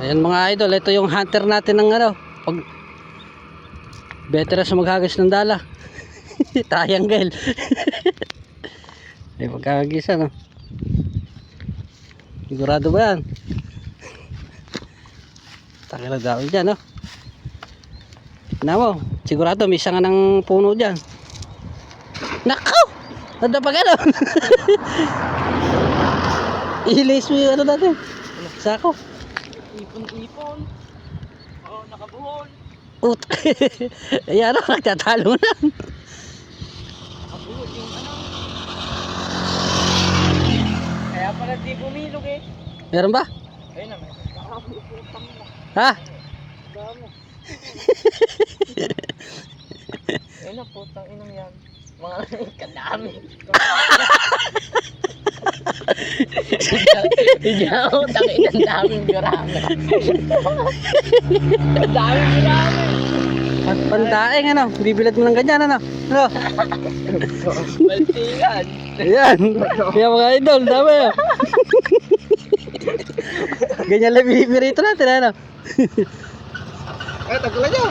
Ayan mga idol, ito yung hunter natin ng ano, pag veteran sa maghagis ng dala. Triangle. Ay pagkagisa no. Sigurado ba yan? Takila daw dyan no. Na mo, sigurado may isa nga ng puno dyan. Nakaw! Nada pa gano'n. Ilis mo yung ano natin. Sako. Ipon-ipon. Oo, nakabuhon. Ut. Ayan o, nagtatalo na. Nakabuhon yung ano. Kaya pala di bumilog eh. Meron ba? Ayun na, may putang na. Ha? Dami. Ayun na, putang inang yan. Mga kadami. Hindi ako, tangin ang daming gurami. Ang daming gurami. Pantaeng ano, bibilad mo ng ganyan ano. Ano? Baltingan. Ayan. Ayan mga idol, dami ah. Ganyan lang binibirito natin ano. Eh, tagulan nyo.